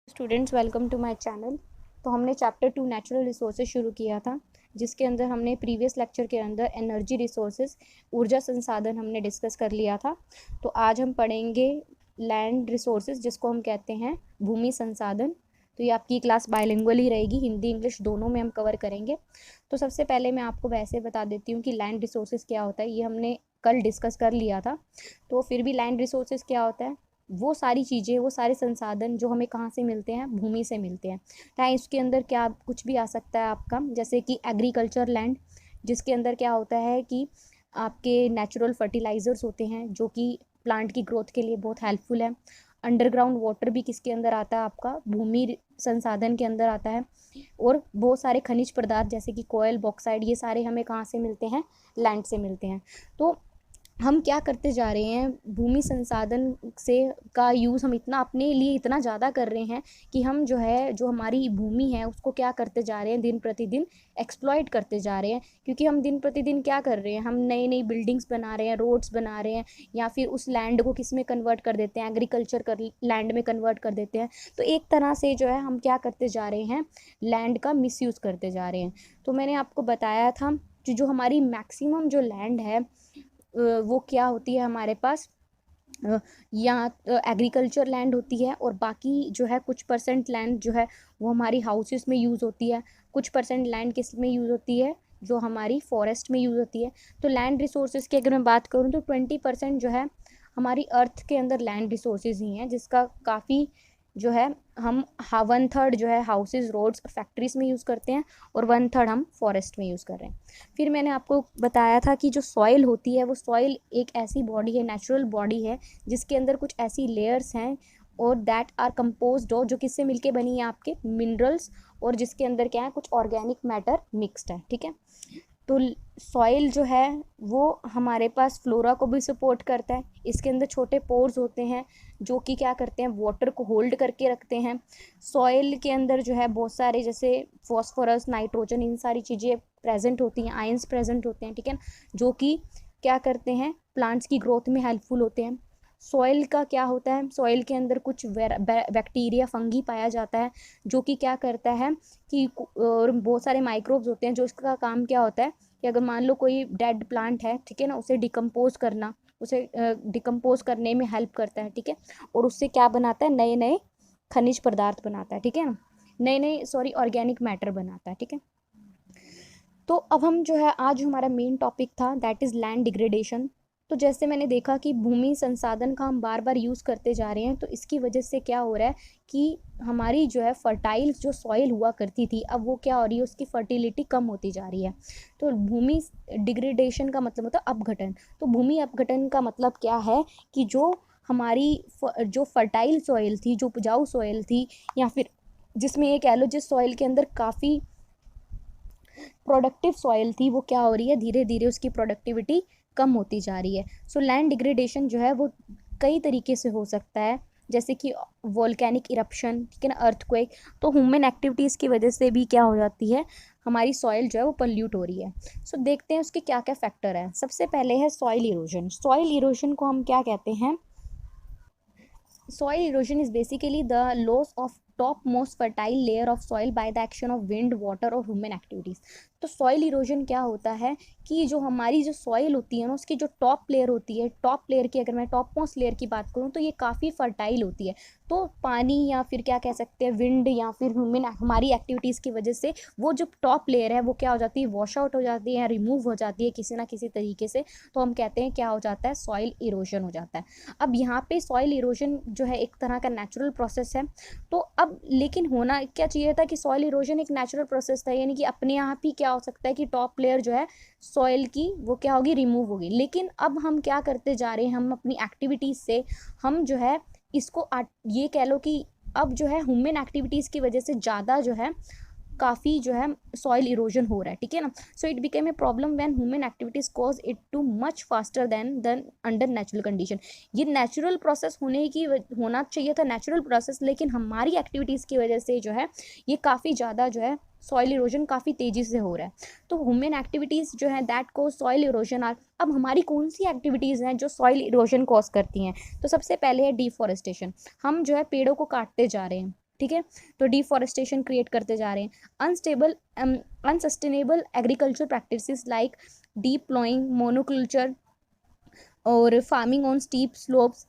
Students, welcome to my channel. तो हमने chapter 2 natural resources शुरू किया था, जिसके अंदर हमने प्रीवियस लेक्चर के अंदर एनर्जी रिसोर्सेज, ऊर्जा संसाधन हमने डिस्कस कर लिया था। तो आज हम पढ़ेंगे लैंड रिसोर्सेज, जिसको हम कहते हैं भूमि संसाधन। तो ये आपकी क्लास बाइलिंगुअल ही रहेगी, हिंदी इंग्लिश दोनों में हम कवर करेंगे। तो सबसे पहले मैं आपको वैसे बता देती हूँ कि लैंड रिसोर्सेज क्या होता है। ये हमने कल डिस्कस कर लिया था, तो फिर भी लैंड रिसोर्सेज क्या होता है, वो सारी चीज़ें, वो सारे संसाधन जो हमें कहाँ से मिलते हैं, भूमि से मिलते हैं। चाहे इसके अंदर क्या कुछ भी आ सकता है आपका, जैसे कि एग्रीकल्चर लैंड, जिसके अंदर क्या होता है कि आपके नेचुरल फर्टिलाइजर्स होते हैं जो कि प्लांट की ग्रोथ के लिए बहुत हेल्पफुल है। अंडरग्राउंड वाटर भी किसके अंदर आता है, आपका भूमि संसाधन के अंदर आता है। और बहुत सारे खनिज पदार्थ जैसे कि कोयल, बॉक्साइड, ये सारे हमें कहाँ से मिलते हैं, लैंड से मिलते हैं। तो हम क्या करते जा रहे हैं, भूमि संसाधन से का यूज़ हम इतना अपने लिए इतना ज़्यादा कर रहे हैं कि हम जो है, जो हमारी भूमि है, उसको क्या करते जा रहे हैं, दिन प्रतिदिन एक्सप्लॉइट करते जा रहे हैं। क्योंकि हम दिन प्रतिदिन क्या कर रहे हैं, हम नई नई बिल्डिंग्स बना रहे हैं, रोड्स बना रहे हैं, या फिर उस लैंड को किस में कन्वर्ट कर देते हैं, एग्रीकल्चर कर लैंड में कन्वर्ट कर देते हैं। तो एक तरह से जो है हम क्या करते जा रहे हैं, लैंड का मिसयूज़ करते जा रहे हैं। तो मैंने आपको बताया था कि जो हमारी मैक्सिमम जो लैंड है, वो क्या होती है हमारे पास, या एग्रीकल्चर लैंड होती है, और बाकी जो है कुछ परसेंट लैंड जो है वो हमारी हाउसेस में यूज़ होती है। कुछ परसेंट लैंड किस में यूज़ होती है, जो हमारी फॉरेस्ट में यूज़ होती है। तो लैंड रिसोर्सेज की अगर मैं बात करूँ तो 20% जो है हमारी अर्थ के अंदर लैंड रिसोर्सेज ही हैं, जिसका काफ़ी जो है हम 1/3 जो है हाउसेज, रोड्स, फैक्ट्रीज में यूज़ करते हैं, और 1/3 हम फॉरेस्ट में यूज़ कर रहे हैं। फिर मैंने आपको बताया था कि जो सॉइल होती है, वो सॉइल एक ऐसी बॉडी है, नेचुरल बॉडी है, जिसके अंदर कुछ ऐसी लेयर्स हैं और दैट आर कंपोज्ड हो, जो किससे मिलके बनी है, आपके मिनरल्स, और जिसके अंदर क्या है, कुछ ऑर्गेनिक मैटर मिक्स्ड है। ठीक है। तो सॉइल जो है वो हमारे पास फ्लोरा को भी सपोर्ट करता है। इसके अंदर छोटे पोर्स होते हैं जो कि क्या करते हैं, वाटर को होल्ड करके रखते हैं। सॉइल के अंदर जो है बहुत सारे, जैसे फॉस्फोरस, नाइट्रोजन, इन सारी चीज़ें प्रेजेंट होती हैं, आयंस प्रेजेंट होते हैं। ठीक है, जो कि क्या करते हैं, प्लांट्स की ग्रोथ में हेल्पफुल होते हैं। सॉइल का क्या होता है, सॉइल के अंदर कुछ बैक्टीरिया, फंगी पाया जाता है, जो कि क्या करता है कि, और बहुत सारे माइक्रोब्स होते हैं, जो इसका काम क्या होता है कि अगर मान लो कोई डेड प्लांट है, ठीक है ना, उसे डिकम्पोज करना, उसे डिकम्पोज करने में हेल्प करता है। ठीक है, और उससे क्या बनाता है, नए नए खनिज पदार्थ बनाता है। ठीक है ना, नए नए ऑर्गेनिक मैटर बनाता है। ठीक है। तो अब हम जो है, आज हमारा मेन टॉपिक था, दैट इज़ लैंड डिग्रेडेशन। तो जैसे मैंने देखा कि भूमि संसाधन का हम बार बार यूज़ करते जा रहे हैं, तो इसकी वजह से क्या हो रहा है कि हमारी जो है फर्टाइल जो सॉइल हुआ करती थी, अब वो क्या हो रही है, उसकी फर्टिलिटी कम होती जा रही है। तो भूमि डिग्रेडेशन का मतलब होता है अपघटन। तो भूमि अपघटन का मतलब क्या है कि जो हमारी जो फर्टाइल सॉइल थी, जो उपजाऊ सॉइल थी, या फिर जिसमें ये कह लो जिस सॉइल के अंदर काफ़ी प्रोडक्टिव सॉइल थी, वो क्या हो रही है, धीरे धीरे उसकी प्रोडक्टिविटी कम होती जा रही है। सो लैंड डिग्रेडेशन जो है वो कई तरीके से हो सकता है, जैसे कि वोल्केनिक इरप्शन, ठीक है ना, अर्थक्वेक। तो ह्यूमन एक्टिविटीज़ की वजह से भी क्या हो जाती है, हमारी सॉइल जो है वो पल्यूट हो रही है। सो देखते हैं उसके क्या क्या फैक्टर हैं। सबसे पहले है सॉइल इरोजन। सॉइल इरोजन को हम क्या कहते हैं, soil erosion is basically the loss of topmost fertile layer of soil by the action of wind, water और human activities। तो सॉइल इरोजन क्या होता है कि जो हमारी जो सॉइल होती है ना, उसकी जो टॉप लेयर होती है, टॉप लेयर की अगर मैं टॉप मोस्ट लेयर की बात करूँ, तो ये काफ़ी फर्टाइल होती है। तो पानी, या फिर क्या कह सकते हैं, विंड, या फिर ह्यूमन हमारी एक्टिविटीज़ की वजह से वो जो टॉप लेयर है वो क्या हो जाती है, वॉश आउट हो जाती है, या रिमूव हो जाती है किसी ना किसी तरीके से। तो हम कहते हैं क्या हो जाता है, सॉइल इरोजन हो जाता है। अब यहाँ पे सॉइल इरोजन जो है एक तरह का नेचुरल प्रोसेस है। तो अब लेकिन होना क्या चाहिए था कि सॉइल इरोजन एक नेचुरल प्रोसेस था, यानी कि अपने आप ही क्या हो सकता है कि टॉप लेयर जो है सॉइल की वो क्या होगी, रिमूव होगी। लेकिन अब हम क्या करते जा रहे हैं, हम अपनी एक्टिविटीज़ से हम जो है इसको ये कह लो कि अब जो है ह्यूमन एक्टिविटीज़ की वजह से ज़्यादा जो है काफ़ी जो है सॉइल इरोजन हो रहा है। ठीक है ना। So it became a problem when human activities cause it too much faster than under natural condition. ये नेचुरल प्रोसेस होना चाहिए था, नेचुरल प्रोसेस, लेकिन हमारी एक्टिविटीज़ की वजह से जो है ये काफ़ी ज़्यादा जो है सॉइल इरोजन काफ़ी तेज़ी से हो रहा है। तो ह्यूमन एक्टिविटीज़ जो है दैट को सॉइल इरोजन आर। अब हमारी कौन सी एक्टिविटीज़ हैं जो सॉइल इरोजन कॉज करती हैं। तो सबसे पहले है डिफॉरेस्टेशन। हम जो है पेड़ों को काटते जा रहे हैं। ठीक है। तो डिफॉरेस्टेशन क्रिएट करते जा रहे हैं। Unsustainable agriculture practices like deep ploughing, monoculture और farming on steep slopes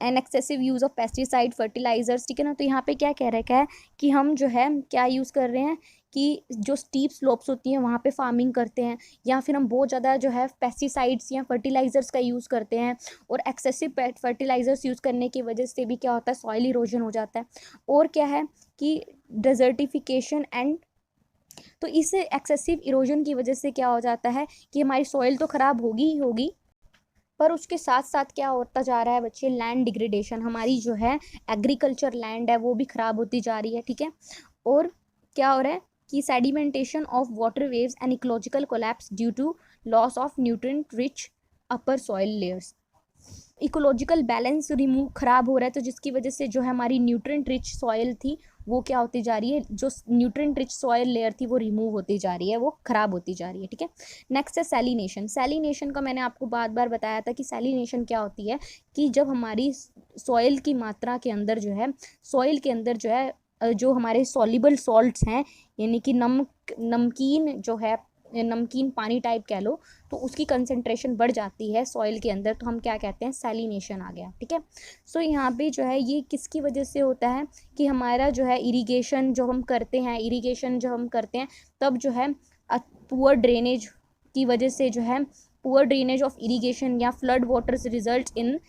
and excessive use of pesticide fertilisers, ठीक है ना। तो यहाँ पे क्या कह रखा है कि हम जो है क्या यूज़ कर रहे हैं कि जो स्टीप स्लोप्स होती हैं वहाँ पे फार्मिंग करते हैं, या फिर हम बहुत ज़्यादा जो है पेस्टिसाइड्स या फर्टिलाइजर्स का यूज़ करते हैं, और एक्सेसिव फर्टिलाइजर्स यूज़ करने की वजह से भी क्या होता है, सॉइल इरोजन हो जाता है। और क्या है कि डेजर्टिफिकेशन एंड, तो इस एक्सेसिव इरोजन की वजह से क्या हो जाता है कि हमारी सॉइल तो ख़राब होगी ही होगी, पर उसके साथ साथ क्या होता जा रहा है बच्चे, लैंड डिग्रेडेशन, हमारी जो है एग्रीकल्चर लैंड है वो भी ख़राब होती जा रही है, ठीक है। और क्या हो रहा है कि sedimentation of water waves and ecological collapse due to loss of nutrient rich upper soil layers. Ecological balance remove ख़राब हो रहा है, तो जिसकी वजह से जो है हमारी न्यूट्रिएंट रिच सॉइल थी वो क्या होती जा रही है, जो न्यूट्रिएंट रिच सॉइल लेयर थी वो रिमूव होती जा रही है, वो ख़राब होती जा रही है, ठीक है। नेक्स्ट है सैलिनेशन। सैलिनेशन का मैंने आपको बार बार बताया था कि सैलिनेशन क्या होती है कि जब हमारी सॉइल की मात्रा के अंदर जो है, सॉइल के अंदर जो है जो हमारे सॉल्युबल सॉल्ट्स हैं, यानी कि नमकीन जो है, नमकीन पानी टाइप कह लो, तो उसकी कंसंट्रेशन बढ़ जाती है सॉइल के अंदर, तो हम क्या कहते हैं, सैलिनेशन आ गया, ठीक है। सो यहाँ पे जो है ये किसकी वजह से होता है कि हमारा जो है इरिगेशन जो हम करते हैं तब जो है पुअर ड्रेनेज की वजह से जो है, पुअर ड्रेनेज ऑफ इरिगेशन या flood waters result in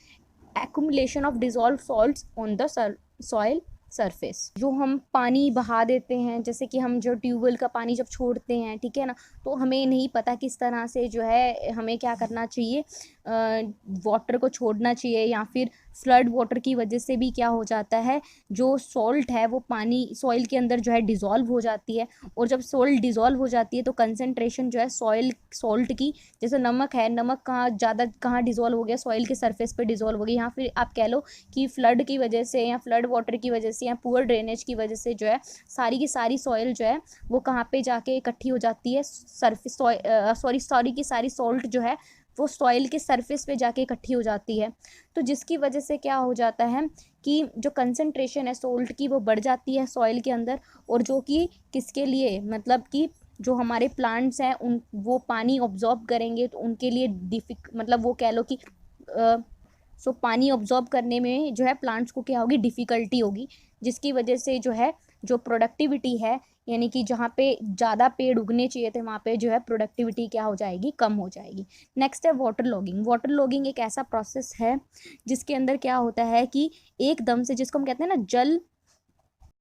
accumulation of dissolve salts on the soil surface. जो हम पानी बहा देते हैं, जैसे कि हम जो ट्यूबवेल का पानी जब छोड़ते हैं, ठीक है ना, तो हमें नहीं पता किस तरह से जो है हमें क्या करना चाहिए, वाटर को छोड़ना चाहिए, या फिर फ्लड वाटर की वजह से भी क्या हो जाता है, जो सॉल्ट है वो पानी सॉइल के अंदर जो है डिज़ोल्व हो जाती है, और जब सॉल्ट डिज़ोल्व हो जाती है तो कंसंट्रेशन जो है सॉल्ट की, जैसे नमक है, नमक कहाँ डिज़ोल्व हो गया, सॉइल के सरफेस पे डिज़ोल्व हो गई, या फिर आप कह लो कि फ्लड की वजह से या फ्लड वाटर की वजह से या पुअर ड्रेनेज की वजह से जो है सारी की सारी सॉइल जो है वो कहाँ पे जाके इकट्ठी हो जाती है, सरफेस सॉरी की सारी सॉल्ट जो है वो सॉइल के सरफेस पे जाके इकट्ठी हो जाती है। तो जिसकी वजह से क्या हो जाता है कि जो कंसंट्रेशन है सॉल्ट की वो बढ़ जाती है सॉइल के अंदर, और जो कि किसके लिए, मतलब कि जो हमारे प्लांट्स हैं उन वो पानी ऑब्जॉर्ब करेंगे तो उनके लिए मतलब वो कह लो कि पानी ऑब्जॉर्ब करने में जो है प्लांट्स को क्या होगी, डिफ़िकल्टी होगी, जिसकी वजह से जो है जो प्रोडक्टिविटी है, यानी कि जहाँ पे ज़्यादा पेड़ उगने चाहिए थे वहाँ पे जो है प्रोडक्टिविटी क्या हो जाएगी, कम हो जाएगी। नेक्स्ट है वाटर लॉगिंग। वाटर लॉगिंग एक ऐसा प्रोसेस है जिसके अंदर क्या होता है कि एकदम से, जिसको हम कहते हैं ना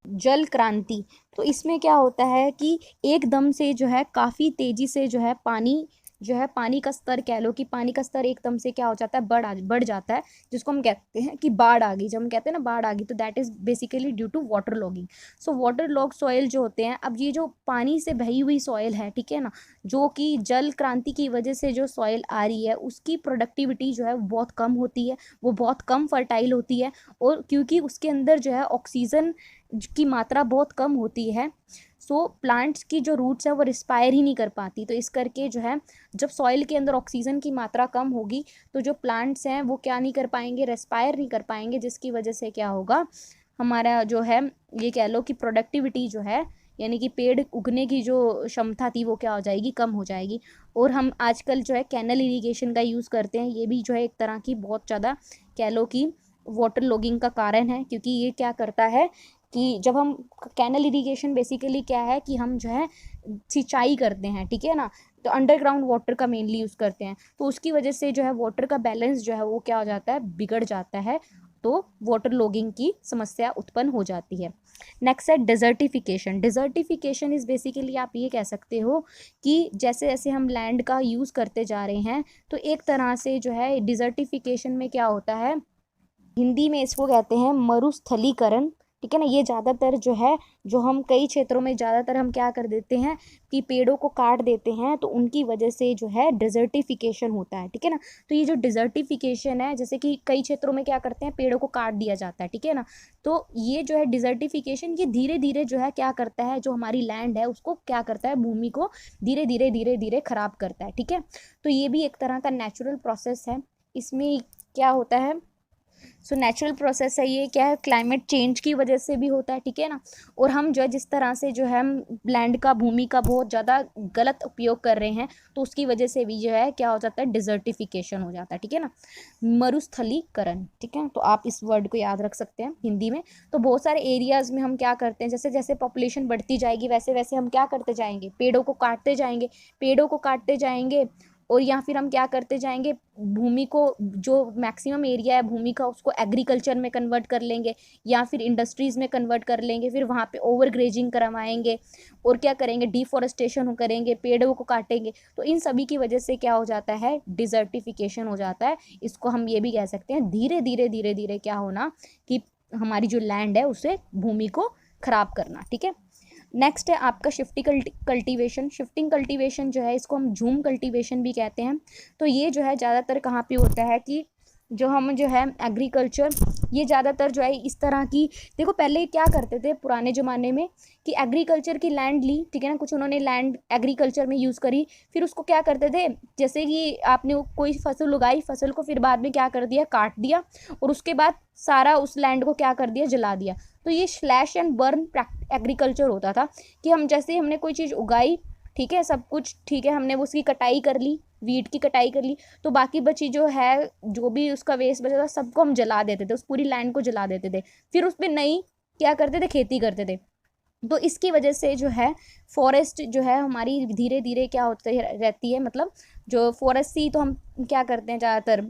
जल क्रांति, तो इसमें क्या होता है कि एकदम से जो है काफ़ी तेज़ी से जो है पानी का स्तर, कह लो कि पानी का स्तर एकदम से क्या हो जाता है, बढ़ जाता है, जिसको हम कहते हैं कि बाढ़ आ गई। जब हम कहते हैं ना बाढ़ आ गई, तो that is basically due to water logging. So water log soil जो होते हैं, अब ये जो पानी से बही हुई सॉइल है, ठीक है ना, जो कि जल क्रांति की वजह से जो सॉइल आ रही है उसकी प्रोडक्टिविटी जो है बहुत कम होती है, वो बहुत कम फर्टाइल होती है, और क्योंकि उसके अंदर जो है ऑक्सीजन की मात्रा बहुत कम होती है, सो प्लांट्स की जो रूट्स है वो रिस्पायर ही नहीं कर पाती। तो इस करके जो है जब सॉइल के अंदर ऑक्सीजन की मात्रा कम होगी तो जो प्लांट्स हैं वो क्या नहीं कर पाएंगे, रेस्पायर नहीं कर पाएंगे, जिसकी वजह से क्या होगा, हमारा जो है ये कह लो कि प्रोडक्टिविटी जो है, यानी कि पेड़ उगने की जो क्षमता थी वो क्या हो जाएगी, कम हो जाएगी। और हम आजकल जो है कैनल इरीगेशन का यूज़ करते हैं, ये भी जो है एक तरह की बहुत ज़्यादा कह लो कि वाटर लॉगिंग का कारण है, क्योंकि ये क्या करता है कि जब हम कैनल इरीगेशन बेसिकली क्या है कि हम जो है सिंचाई करते हैं, ठीक है ना, तो अंडरग्राउंड वाटर का मेनली यूज़ करते हैं, तो उसकी वजह से जो है वाटर का बैलेंस जो है वो क्या हो जाता है, बिगड़ जाता है, तो वाटर लॉगिंग की समस्या उत्पन्न हो जाती है। नेक्स्ट है डिजर्टिफिकेशन। डिजर्टिफिकेशन इज़ बेसिकली आप ये कह सकते हो कि जैसे जैसे हम लैंड का यूज़ करते जा रहे हैं, तो एक तरह से जो है डिजर्टिफिकेशन में क्या होता है, हिंदी में इसको कहते हैं मरुस्थलीकरण, ठीक है ना। ये ज़्यादातर जो है, जो हम कई क्षेत्रों में ज़्यादातर हम क्या कर देते हैं कि पेड़ों को काट देते हैं, तो उनकी वजह से जो है डिजर्टिफिकेशन होता है, ठीक है ना। तो ये जो डिजर्टिफिकेशन है, जैसे कि कई क्षेत्रों में क्या करते हैं, पेड़ों को काट दिया जाता है, ठीक है ना, तो ये जो है डिजर्टिफिकेशन ये धीरे धीरे जो है क्या करता है, जो हमारी लैंड है उसको क्या करता है, भूमि को धीरे धीरे खराब करता है, ठीक है। तो ये भी एक तरह का नेचुरल प्रोसेस है। इसमें क्या होता है सो नेचुरल प्रोसेस है ये, क्या है, क्लाइमेट चेंज की वजह से भी होता है, ठीक है ना। और हम जो है जिस तरह से जो है हम लैंड का, भूमि का बहुत ज़्यादा गलत उपयोग कर रहे हैं, तो उसकी वजह से भी जो है क्या हो जाता है, डिजर्टिफिकेशन हो जाता है, ठीक है ना, मरुस्थलीकरण, ठीक है। तो आप इस वर्ड को याद रख सकते हैं हिंदी में। तो बहुत सारे एरियाज़ में हम क्या करते हैं, जैसे जैसे पॉपुलेशन बढ़ती जाएगी वैसे वैसे हम क्या करते जाएंगे, पेड़ों को काटते जाएंगे, पेड़ों को काटते जाएंगे, और या फिर हम क्या करते जाएंगे, भूमि को, जो मैक्सिमम एरिया है भूमि का, उसको एग्रीकल्चर में कन्वर्ट कर लेंगे, या फिर इंडस्ट्रीज़ में कन्वर्ट कर लेंगे, फिर वहाँ पे ओवर ग्रेजिंग करवाएंगे, और क्या करेंगे, डिफॉरेस्टेशन करेंगे, पेड़ों को काटेंगे। तो इन सभी की वजह से क्या हो जाता है, डिजर्टिफिकेशन हो जाता है। इसको हम ये भी कह सकते हैं धीरे धीरे धीरे धीरे क्या होना, कि हमारी जो लैंड है उसे, भूमि को खराब करना, ठीक है। नेक्स्ट है आपका शिफ्टिंग कल्टीवेशन। शिफ्टिंग कल्टीवेशन जो है, इसको हम झूम कल्टीवेशन भी कहते हैं। तो ये जो है ज़्यादातर कहाँ पे होता है, कि जो हम जो है एग्रीकल्चर, ये ज़्यादातर जो है इस तरह की, देखो पहले क्या करते थे पुराने ज़माने में, कि एग्रीकल्चर की लैंड ली, ठीक है ना, कुछ उन्होंने लैंड एग्रीकल्चर में यूज़ करी, फिर उसको क्या करते थे, जैसे कि आपने कोई फसल उगाई, फसल को फिर बाद में क्या कर दिया, काट दिया, और उसके बाद सारा उस लैंड को क्या कर दिया, जला दिया। तो ये स्लैश एंड बर्न एग्रीकल्चर होता था, कि हम जैसे हमने कोई चीज़ उगाई, ठीक है, सब कुछ ठीक है, हमने उसकी कटाई कर ली, वीट की कटाई कर ली, तो बाकी बची जो है, जो भी उसका वेस्ट बचा था सबको हम जला देते थे, उस पूरी लैंड को जला देते थे, फिर उस पर नई क्या करते थे, खेती करते थे। तो इसकी वजह से जो है फॉरेस्ट जो है हमारी धीरे धीरे क्या होती रहती है, मतलब जो फॉरेस्ट सी, तो हम क्या करते हैं ज़्यादातर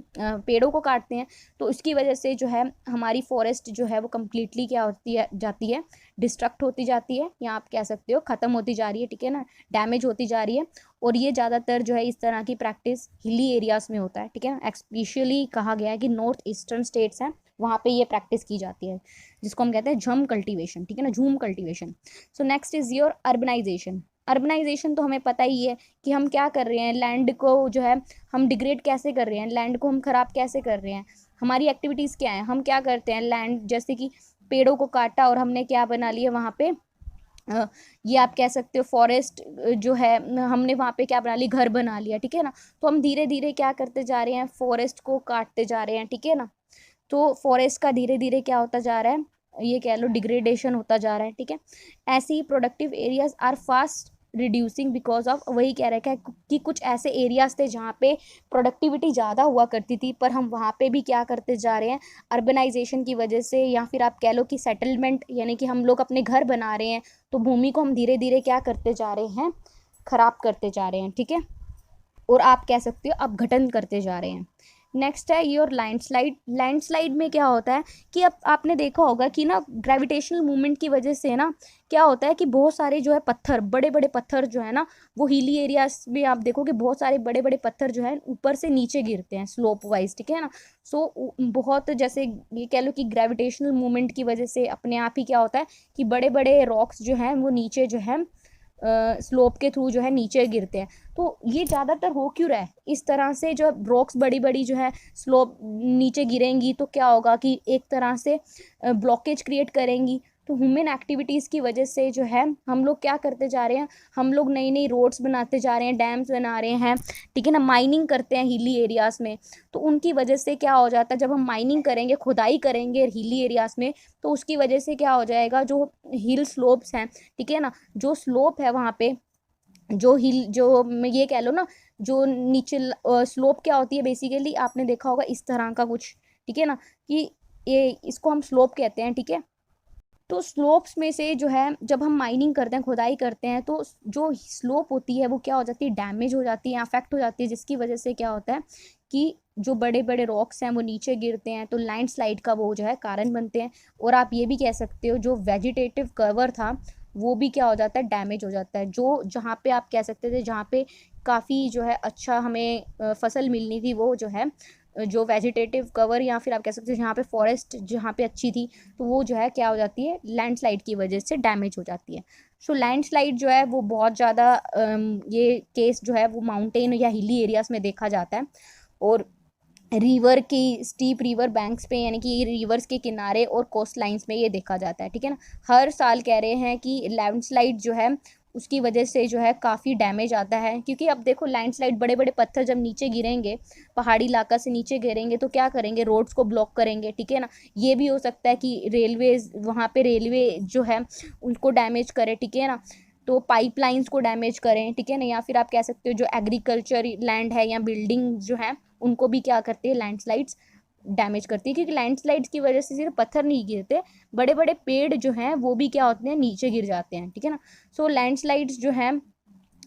पेड़ों को काटते हैं, तो इसकी वजह से जो है हमारी फॉरेस्ट जो है वो कम्प्लीटली क्या होती है, जाती है, डिस्ट्रक्ट होती जाती है, या आप कह सकते हो ख़त्म होती जा रही है, ठीक है ना, डैमेज होती जा रही है। और ये ज़्यादातर जो है इस तरह की प्रैक्टिस हिली एरियाज़ में होता है, ठीक है ना, एक्सपेशली कहा गया है कि नॉर्थ ईस्टर्न स्टेट्स हैं, वहाँ पे ये प्रैक्टिस की जाती है, जिसको हम कहते हैं झम कल्टीवेशन, ठीक है ना, jhum cultivation. So next is your urbanisation. Urbanisation तो हमें पता ही है कि हम क्या कर रहे हैं, लैंड को जो है हम डिग्रेड कैसे कर रहे हैं, लैंड को हम ख़राब कैसे कर रहे हैं, हमारी एक्टिविटीज़ क्या हैं, हम क्या करते हैं, लैंड जैसे कि पेड़ों को काटा और हमने क्या बना लिया वहाँ पे, ये आप कह सकते हो फॉरेस्ट जो है, हमने वहाँ पे क्या बना लिया, घर बना लिया, ठीक है ना। तो हम धीरे धीरे क्या करते जा रहे हैं, फॉरेस्ट को काटते जा रहे हैं, ठीक है ना। तो फॉरेस्ट का धीरे धीरे क्या होता जा रहा है, ये कह लो डिग्रेडेशन होता जा रहा है, ठीक है। ऐसे ही productive areas are fast reducing because of, वही कह रहे हैं कि कुछ ऐसे एरियाज थे जहाँ पे प्रोडक्टिविटी ज़्यादा हुआ करती थी, पर हम वहाँ पे भी क्या करते जा रहे हैं, अर्बनाइजेशन की वजह से, या फिर आप कह लो कि सेटलमेंट, यानी कि हम लोग अपने घर बना रहे हैं, तो भूमि को हम धीरे धीरे क्या करते जा रहे हैं, खराब करते जा रहे हैं, ठीक है। और आप कह सकते हो अपघटन करते जा रहे हैं। नेक्स्ट है योर लैंडस्लाइड। लैंडस्लाइड में क्या होता है, कि अब आपने देखा होगा कि ना ग्रेविटेशनल मूवमेंट की वजह से ना क्या होता है, कि बहुत सारे जो है पत्थर, बड़े बड़े पत्थर जो है ना, वो हिली एरियाज में आप देखोगे बहुत सारे बड़े बड़े पत्थर जो है ऊपर से नीचे गिरते हैं स्लोप वाइज, ठीक है ना। सो बहुत, जैसे ये कह लो कि ग्रेविटेशनल मूवमेंट की वजह से अपने आप ही क्या होता है, कि बड़े बड़े रॉक्स जो हैं वो नीचे जो है स्लोप के थ्रू जो है नीचे गिरते हैं। तो ये ज़्यादातर हो क्यों रहा है इस तरह से, जो रॉक्स बड़ी बड़ी जो है स्लोप नीचे गिरेंगी तो क्या होगा, कि एक तरह से ब्लॉकेज क्रिएट करेंगी। तो ह्यूमन एक्टिविटीज़ की वजह से जो है हम लोग क्या करते जा रहे हैं, हम लोग नई नई रोड्स बनाते जा रहे हैं, डैम्स बना रहे हैं, ठीक है ना, माइनिंग करते हैं हिली एरियाज़ में। तो उनकी वजह से क्या हो जाता है, जब हम माइनिंग करेंगे, खुदाई करेंगे हिली एरियाज़ में, तो उसकी वजह से क्या हो जाएगा, जो हिल स्लोप्स हैं, ठीक है ना, जो स्लोप है वहाँ पे, जो हिल, जो ये कह लो ना, जो नीचे स्लोप क्या होती है बेसिकली, आपने देखा होगा इस तरह का कुछ, ठीक है ना, कि ये इसको हम स्लोप कहते हैं, ठीक है। तो स्लोप्स में से जो है जब हम माइनिंग करते हैं, खुदाई करते हैं, तो जो स्लोप होती है वो क्या हो जाती है, डैमेज हो जाती है, अफेक्ट हो जाती है, जिसकी वजह से क्या होता है कि जो बड़े बड़े रॉक्स हैं वो नीचे गिरते हैं, तो लैंडस्लाइड का वो जो है कारण बनते हैं। और आप ये भी कह सकते हो जो वेजिटेटिव कवर था वो भी क्या हो जाता है, डैमेज हो जाता है। जो जहाँ पे आप कह सकते थे जहाँ पे काफ़ी जो है अच्छा हमें फसल मिलनी थी, वो जो है जो वेजिटेटिव कवर, या फिर आप कह सकते हो जहाँ पे फॉरेस्ट जहाँ पे अच्छी थी, तो वो जो है क्या हो जाती है, लैंडस्लाइड की वजह से डैमेज हो जाती है। सो लैंडस्लाइड जो है वो बहुत ज़्यादा ये केस जो है वो माउंटेन या हिली एरियाज़ में देखा जाता है, और रिवर की स्टीप रिवर बैंक्स पे, यानी कि रिवर्स के किनारे और कोस्ट लाइंस में ये देखा जाता है, ठीक है ना। हर साल कह रहे हैं कि लैंडस्लाइड जो है उसकी वजह से जो है काफ़ी डैमेज आता है। क्योंकि अब देखो लैंडस्लाइड, बड़े बड़े पत्थर जब नीचे गिरेंगे, पहाड़ी इलाका से नीचे गिरेंगे तो क्या करेंगे, रोड्स को ब्लॉक करेंगे, ठीक है ना। ये भी हो सकता है कि रेलवेज, वहाँ पे रेलवे जो है उनको डैमेज करे, ठीक है ना, तो पाइपलाइंस को डैमेज करें, ठीक है ना। या फिर आप कह सकते हो जो एग्रीकल्चर लैंड है या बिल्डिंग जो है उनको भी क्या करते हैं, लैंडस्लाइड्स डैमेज करती है। क्योंकि लैंडस्लाइड्स की वजह से सिर्फ पत्थर नहीं गिरते, बड़े बड़े पेड़ जो हैं वो भी क्या होते हैं, नीचे गिर जाते हैं, ठीक है ना। सो लैंडस्लाइड्स जो है,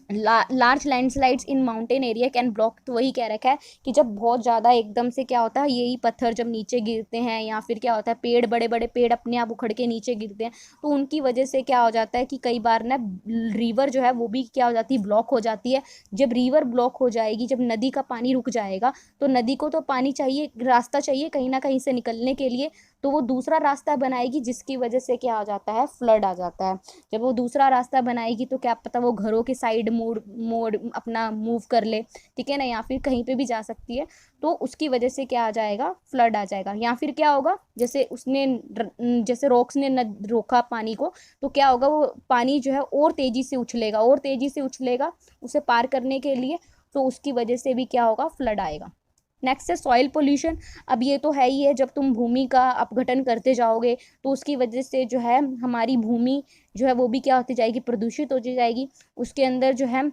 large landslides in mountain area can block, तो वही कह रखा है कि जब बहुत ज़्यादा एकदम से क्या होता है, यही पत्थर जब नीचे गिरते हैं या फिर क्या होता है, पेड़, बड़े बड़े पेड़ अपने आप उखड़ के नीचे गिरते हैं, तो उनकी वजह से क्या हो जाता है कि कई बार ना रिवर जो है वो भी क्या हो जाती है, ब्लॉक हो जाती है। जब रिवर ब्लॉक हो जाएगी, जब नदी का पानी रुक जाएगा, तो नदी को तो पानी चाहिए, रास्ता चाहिए कहीं ना कहीं से निकलने के लिए, तो वो दूसरा रास्ता बनाएगी, जिसकी वजह से क्या आ जाता है, फ्लड आ जाता है। जब वो दूसरा रास्ता बनाएगी तो क्या पता वो घरों के साइड मोड़ मोड़ अपना मूव कर ले, ठीक है ना, या फिर कहीं पे भी जा सकती है, तो उसकी वजह से क्या आ जाएगा, फ्लड आ जाएगा। या फिर क्या होगा, जैसे उसने जैसे रॉक्स ने रोका पानी को, तो क्या होगा, वो पानी जो है और तेजी से उछलेगा, और तेजी से उछलेगा उसे पार करने के लिए, तो उसकी वजह से भी क्या होगा, फ्लड आएगा। नेक्स्ट है सॉइल पोल्यूशन। अब ये तो है ही है, जब तुम भूमि का अपघटन करते जाओगे तो उसकी वजह से जो है हमारी भूमि जो है वो भी क्या होती जाएगी, प्रदूषित होती जाएगी। उसके अंदर जो है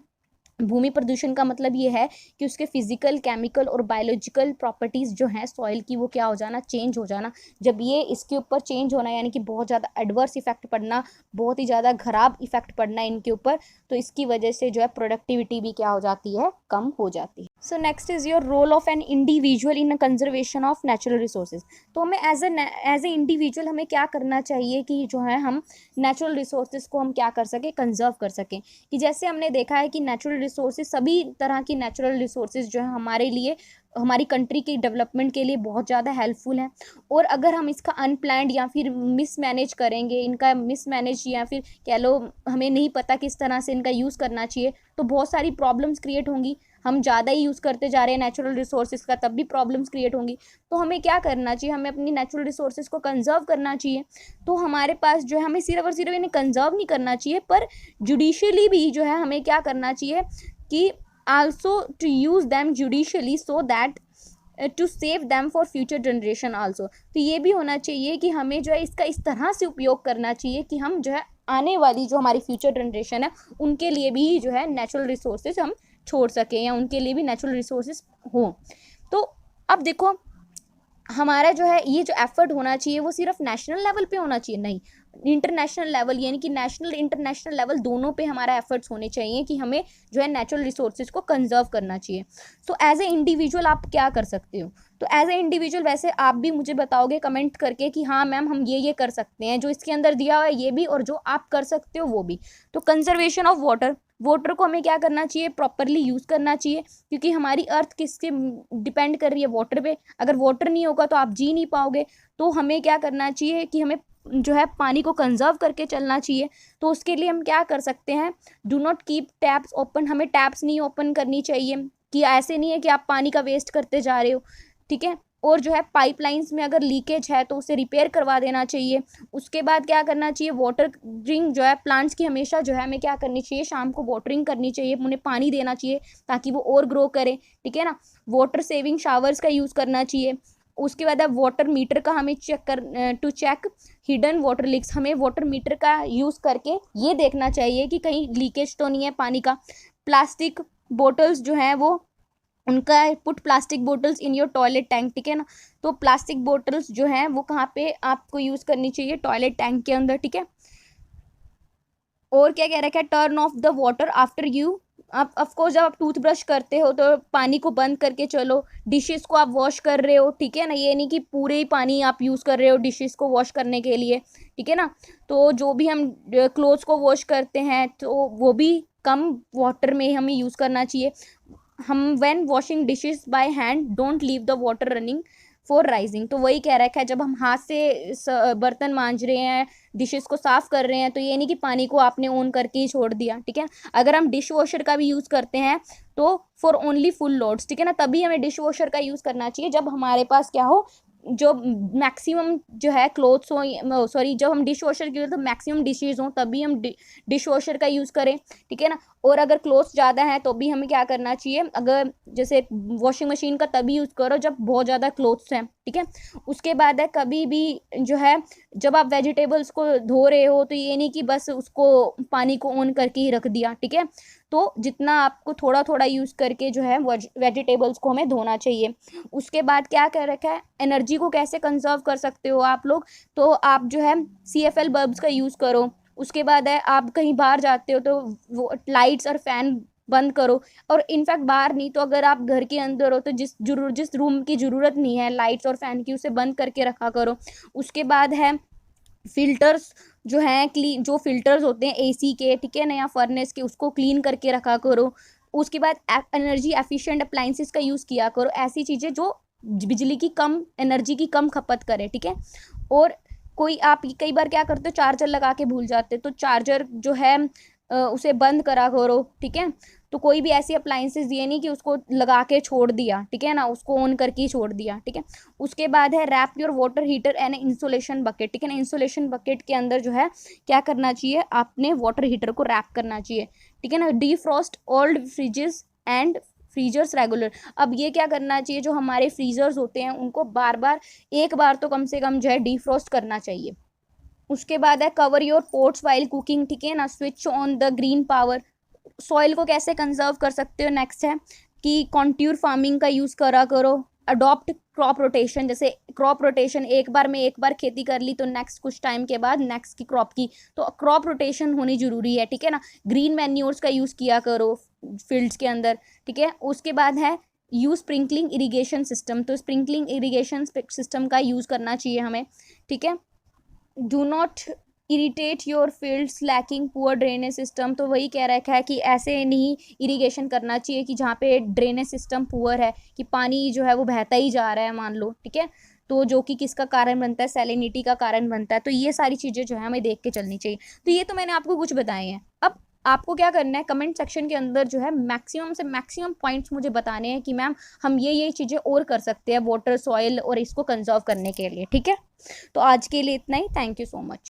भूमि प्रदूषण का मतलब ये है कि उसके फिजिकल, केमिकल और बायोलॉजिकल प्रॉपर्टीज़ जो हैं सॉइल की, वो क्या हो जाना, चेंज हो जाना। जब ये इसके ऊपर चेंज होना, यानी कि बहुत ज़्यादा एडवर्स इफेक्ट पड़ना, बहुत ही ज़्यादा ख़राब इफेक्ट पड़ना इनके ऊपर, तो इसकी वजह से जो है प्रोडक्टिविटी भी क्या हो जाती है, कम हो जाती है। So next is your role of an individual in conservation of natural resources. तो हमें एज ए इंडिविजुअल हमें क्या करना चाहिए कि जो है हम नेचुरल रिसोर्सेज को हम क्या कर सकें, कंजर्व कर सकें। कि जैसे हमने देखा है कि नेचुरल रिसोर्सेज, सभी तरह की नेचुरल रिसोर्सेज जो है हमारे लिए, हमारी कंट्री के डेवलपमेंट के लिए बहुत ज़्यादा हेल्पफुल है। और अगर हम इसका अनप्लान्ड या फिर मिसमैनेज करेंगे, इनका मिसमैनेज या फिर कह लो हमें नहीं पता किस तरह से इनका यूज़ करना चाहिए, तो बहुत सारी प्रॉब्लम्स क्रिएट होंगी। हम ज़्यादा ही यूज़ करते जा रहे हैं नेचुरल रिसोर्सेज का, तब भी प्रॉब्लम्स क्रिएट होंगी। तो हमें क्या करना चाहिए, हमें अपनी नेचुरल रिसोर्सेज को कंजर्व करना चाहिए। तो हमारे पास जो है, हमें सिर्फ और सिर्फ इन्हें कंजर्व नहीं करना चाहिए, पर जुडिशियली भी जो है हमें क्या करना चाहिए कि also to use them judicially so that to save them for future generation also। तो ये भी होना चाहिए कि हमें जो है इसका इस तरह से उपयोग करना चाहिए कि हम जो है आने वाली जो हमारी फ्यूचर जनरेशन है उनके लिए भी जो है नेचुरल रिसोर्सेज हम छोड़ सकें, या उनके लिए भी नेचुरल रिसोर्सेज हों। तो अब देखो हमारा जो है ये जो एफर्ट होना चाहिए वो सिर्फ नेशनल लेवल पे होना चाहिए, नहीं, इंटरनेशनल लेवल, यानी कि नेशनल इंटरनेशनल लेवल दोनों पे हमारा एफर्ट्स होने चाहिए कि हमें जो है नेचुरल रिसोर्सेज को कंजर्व करना चाहिए। सो एज ए इंडिविजुअल आप क्या कर सकते हो, तो एज ए इंडिविजुअल वैसे आप भी मुझे बताओगे कमेंट करके कि हाँ मैम हम ये कर सकते हैं, जो इसके अंदर दिया हुआ है ये भी, और जो आप कर सकते हो वो भी। तो कंजर्वेशन ऑफ वाटर, वाटर को हमें क्या करना चाहिए, प्रॉपरली यूज़ करना चाहिए। क्योंकि हमारी अर्थ किससे डिपेंड कर रही है, वाटर पे। अगर वाटर नहीं होगा तो आप जी नहीं पाओगे। तो हमें क्या करना चाहिए कि हमें जो है पानी को कंजर्व करके चलना चाहिए। तो उसके लिए हम क्या कर सकते हैं, do not keep taps open, हमें टैप्स नहीं ओपन करनी चाहिए। कि ऐसे नहीं है कि आप पानी का वेस्ट करते जा रहे हो, ठीक है। और जो है पाइपलाइंस में अगर लीकेज है तो उसे रिपेयर करवा देना चाहिए। उसके बाद क्या करना चाहिए, वाटरिंग जो है प्लांट्स की हमेशा जो है हमें क्या करनी चाहिए, शाम को वाटरिंग करनी चाहिए, उन्हें पानी देना चाहिए ताकि वो और ग्रो करें, ठीक है ना। वाटर सेविंग शावर्स का यूज़ करना चाहिए। उसके बाद अब वाटर मीटर का हमें to check hidden water leaks, हमें वाटर मीटर का यूज़ करके ये देखना चाहिए कि कहीं लीकेज तो नहीं है पानी का। प्लास्टिक बोटल्स जो हैं वो उनका put plastic bottles in your toilet tank, ठीक है ना। तो प्लास्टिक बोटल्स जो हैं वो कहाँ पे आपको यूज़ करनी चाहिए, टॉयलेट टैंक के अंदर, ठीक है। और क्या कह रखा है, turn off the water after you, आप ऑफकोर्स जब आप टूथब्रश करते हो तो पानी को बंद करके चलो। डिशेस को आप वॉश कर रहे हो, ठीक है ना, ये नहीं कि पूरे ही पानी आप यूज़ कर रहे हो डिशेस को वॉश करने के लिए, ठीक है ना। तो जो भी हम क्लोथ्स को वॉश करते हैं तो वो भी कम वाटर में हमें यूज़ करना चाहिए। हम when washing dishes by hand don't leave the water running for rising, तो वही कह रखा है जब हम हाथ से बर्तन मांज रहे हैं, डिशेस को साफ़ कर रहे हैं, तो ये नहीं कि पानी को आपने ऑन करके ही छोड़ दिया, ठीक है। अगर हम डिश वॉशर का भी यूज़ करते हैं तो फॉर ओनली फुल लोड्स, ठीक है ना, तभी हमें डिश वॉशर का यूज़ करना चाहिए जब हमारे पास क्या हो, जो मैक्सिमम जो है क्लोथ्स हो, सॉरी, जब हम डिश वॉशर की तो मैक्सिमम डिशेज हों तभी हम डिश वॉशर का यूज़ करें, ठीक है ना। और अगर क्लोथ्स ज़्यादा हैं तो भी हमें क्या करना चाहिए, अगर जैसे वॉशिंग मशीन का तभी यूज़ करो जब बहुत ज़्यादा क्लोथ्स हैं, ठीक है। उसके बाद है कभी भी जो है, जब आप वेजिटेबल्स को धो रहे हो तो ये नहीं कि बस उसको पानी को ऑन करके ही रख दिया, ठीक है। तो जितना आपको थोड़ा थोड़ा यूज़ करके जो है वेजिटेबल्स को हमें धोना चाहिए। उसके बाद क्या कर रखा है, एनर्जी को कैसे कंजर्व कर सकते हो आप लोग, तो आप जो है CFL बल्ब्स का यूज़ करो। उसके बाद है आप कहीं बाहर जाते हो तो वो लाइट्स और फैन बंद करो। और इनफैक्ट बाहर नहीं तो अगर आप घर के अंदर हो तो जिस रूम की ज़रूरत नहीं है लाइट्स और फैन की, उसे बंद करके रखा करो। उसके बाद है फिल्टर्स जो हैं, क्लीन जो फिल्टर्स होते हैं AC के, ठीक है ना, या फर्नेस के, उसको क्लीन करके रखा करो। उसके बाद एनर्जी एफिशिएंट अप्लाइंसेस का यूज़ किया करो, ऐसी चीज़ें जो बिजली की कम, एनर्जी की कम खपत करे, ठीक है। और कोई आप कई बार क्या करते हो, चार्जर लगा के भूल जाते हो, तो चार्जर जो है उसे बंद करा करो, ठीक है। तो कोई भी ऐसी अप्लाइंसेस, ये नहीं कि उसको लगा के छोड़ दिया, ठीक है ना, उसको ऑन करके ही छोड़ दिया, ठीक है। उसके बाद है wrap your water heater and insulation bucket, ठीक है ना। इंसुलेशन बकेट के अंदर जो है क्या करना चाहिए, आपने वाटर हीटर को रैप करना चाहिए, ठीक है ना। Defrost old freezes and freezers regular, अब ये क्या करना चाहिए, जो हमारे फ्रीजर्स होते हैं उनको बार बार, एक बार तो कम से कम जो है डीफ्रॉस्ट करना चाहिए। उसके बाद है cover your ports while cooking, ठीक है ना, switch on the green power. Soil को कैसे कंजर्व कर सकते हो, नेक्स्ट है कि कॉन्ट्यूर फार्मिंग का यूज़ करा करो। अडॉप्ट क्रॉप रोटेशन, जैसे क्रॉप रोटेशन एक बार खेती कर ली तो नेक्स्ट कुछ टाइम के बाद नेक्स्ट की क्रॉप की, तो क्रॉप रोटेशन होनी जरूरी है, ठीक है ना। ग्रीन मैन्योर्स का यूज़ किया करो फील्ड्स के अंदर, ठीक है। उसके बाद है यूज स्प्रिंकलिंग इरिगेशन सिस्टम, तो स्प्रिंकलिंग इरिगेशन सिस्टम का यूज़ करना चाहिए हमें, ठीक है। Do not irritate your fields lacking poor drainage system, तो वही कह रखा है कि ऐसे नहीं इरिगेशन करना चाहिए कि जहाँ पे ड्रेनेज सिस्टम पुअर है, कि पानी जो है वो बहता ही जा रहा है मान लो, ठीक है। तो जो कि किसका कारण बनता है, सैलिनिटी का कारण बनता है। तो ये सारी चीज़ें जो है हमें देख के चलनी चाहिए। तो ये तो मैंने आपको कुछ बताए हैं। अब आपको क्या करना है, कमेंट सेक्शन के अंदर जो है मैक्सिमम से मैक्सिमम पॉइंट्स मुझे बताने हैं कि मैम हम ये चीज़ें और कर सकते हैं वाटर, सॉइल और इसको कंजर्व करने के लिए, ठीक है। तो आज के लिए इतना ही, थैंक यू सो मच।